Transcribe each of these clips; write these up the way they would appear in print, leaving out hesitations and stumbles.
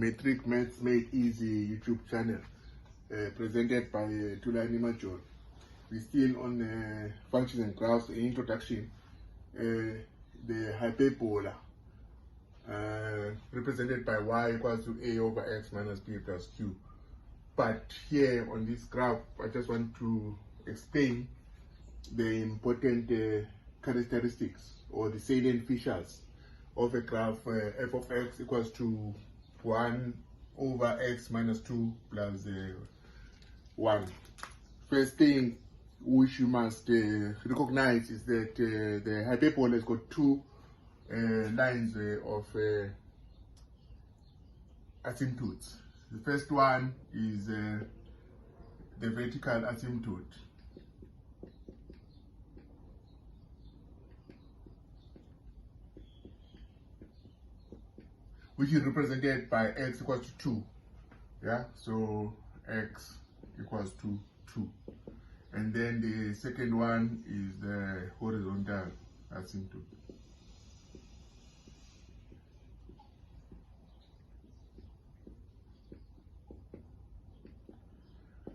Metric Maths Made Easy YouTube channel, presented by Tulani Major. We're still on functions and graphs, introduction, the hyperbola, represented by y equals to a over x minus b plus q. But here on this graph, I just want to explain the important characteristics or the salient features of a graph f of x equals to 1 over x minus 2 plus 1. First thing which you must recognize is that the hyperbola has got two lines of asymptotes. The first one is the vertical asymptote, which is represented by x equals to 2. Yeah, so x equals to 2. And then the second one is the horizontal asymptote.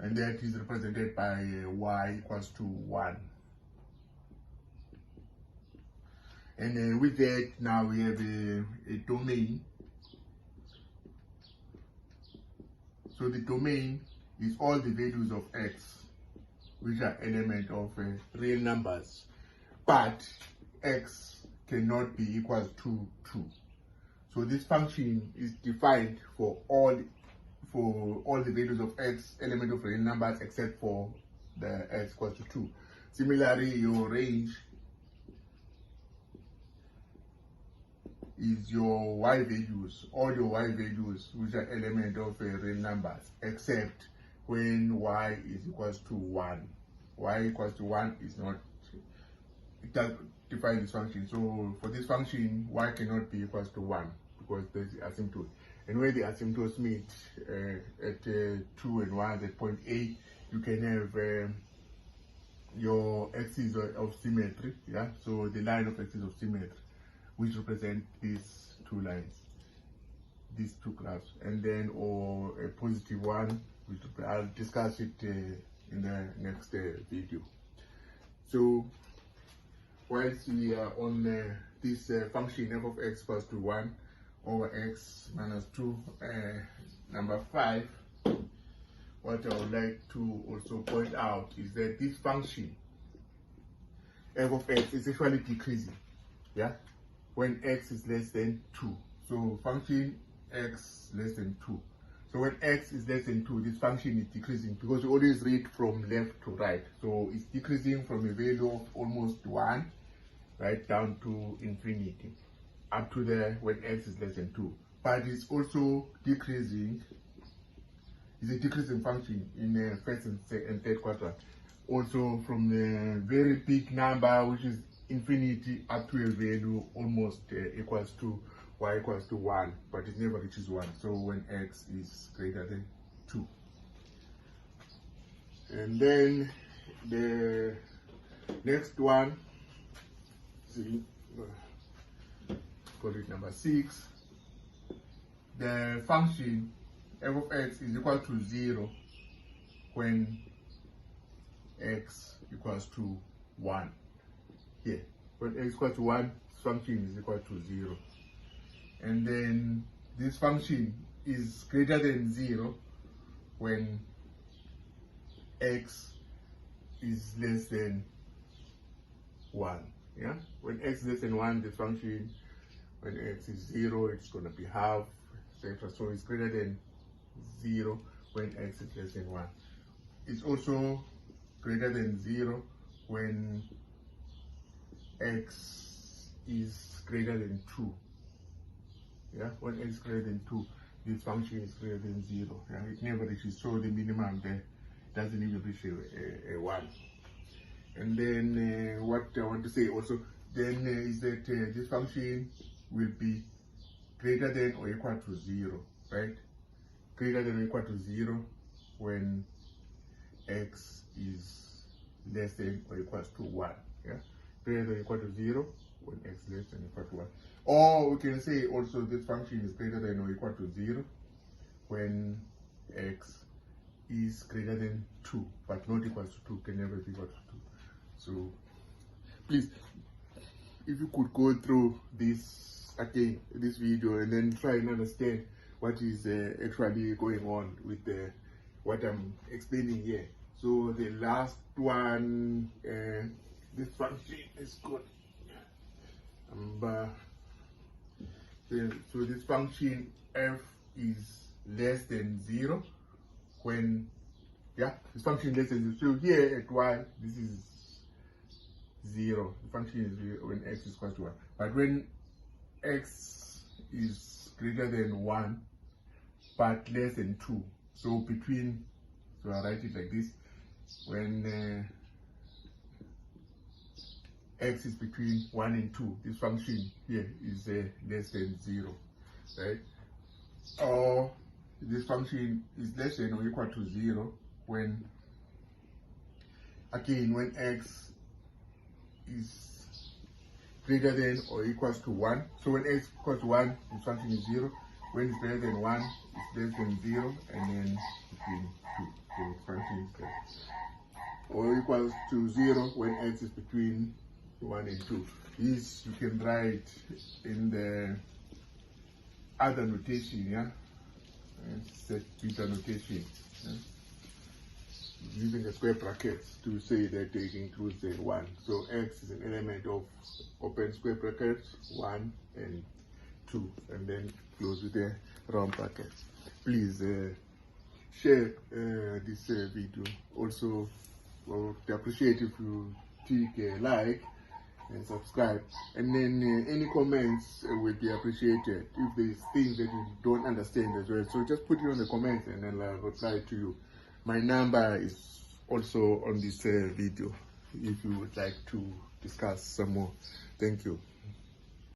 And that is represented by y equals to 1. And with that, now we have a domain. So the domain is all the values of x, which are element of real numbers, but x cannot be equal to 2. So this function is defined for all the values of x, element of real numbers, except for the x equals to 2. Similarly, your range is your y values, all your y values which are element of real numbers, except when y is equals to 1. Y equals to 1 is not, it does define this function. So for this function, y cannot be equals to 1 because there's the asymptote. And where the asymptotes meet at 2 and 1 at point A, you can have your axis of symmetry. Yeah, so the line of axis of symmetry, which represent these two lines, these two graphs, and then or a positive one, which I'll discuss it in the next video. So whilst we are on this function f of x equals to 1 over x minus 2, number 5, what I would like to also point out is that this function f of x is actually decreasing, yeah, when x is less than 2. So function x less than 2. So when x is less than 2, this function is decreasing because you always read from left to right. So it's decreasing from a value of almost 1 right down to infinity, up to there when x is less than 2. But it's also decreasing, it's a decreasing function in the first and third quadrant. Also from the very big number, which is infinity, up to a value almost equals to y equals to 1, but it never reaches 1. So when x is greater than 2. And then the next one, see, call it number 6. The function f of x is equal to 0 when x equals to 1. Here, when x equals to 1, this function is equal to 0. And then this function is greater than 0 when x is less than 1. Yeah, when x is less than 1, the function, when x is 0, it's going to be half, etc. So it's greater than 0 when x is less than 1. It's also greater than 0 when x is greater than 2. Yeah, when x is greater than 2, this function is greater than 0. Yeah, it never reaches, so the minimum there doesn't even reach a 1. And then what I want to say also then is that this function will be greater than or equal to 0, right? Greater than or equal to 0 when x is less than or equals to 1. Yeah, greater than or equal to 0 when x less than or equal to 1. Or we can say also this function is greater than or equal to 0 when x is greater than 2 but not equal to 2, can never be equal to 2. So please, if you could go through this again, this video, and then try and understand what is actually going on with what I'm explaining here. So the last one, this function is called so this function f is less than 0 when, this function less than 0. So here at y, this is 0. The function is 0 when x is equal to 1. But when x is greater than 1 but less than 2, so between, so I write it like this, when x is between 1 and 2, this function here is less than 0, right? Or this function is less than or equal to 0 when, again, when x is greater than or equals to 1. So when x equals to 1, this function is 0. When it's greater than 1, it's less than 0, and then between 2. So the function is there. Or equals to 0 when x is between 1 and 2. This you can write in the other notation, set beta notation, using the square brackets to say that it includes the 1. So x is an element of open square brackets 1 and 2, and then close with the round brackets. Please share this video. Also, I would appreciate if you click like and subscribe, and then any comments will be appreciated. If there's things that you don't understand as well, so just put it on the comments and then I'll reply to you. My number is also on this video if you would like to discuss some more. Thank you.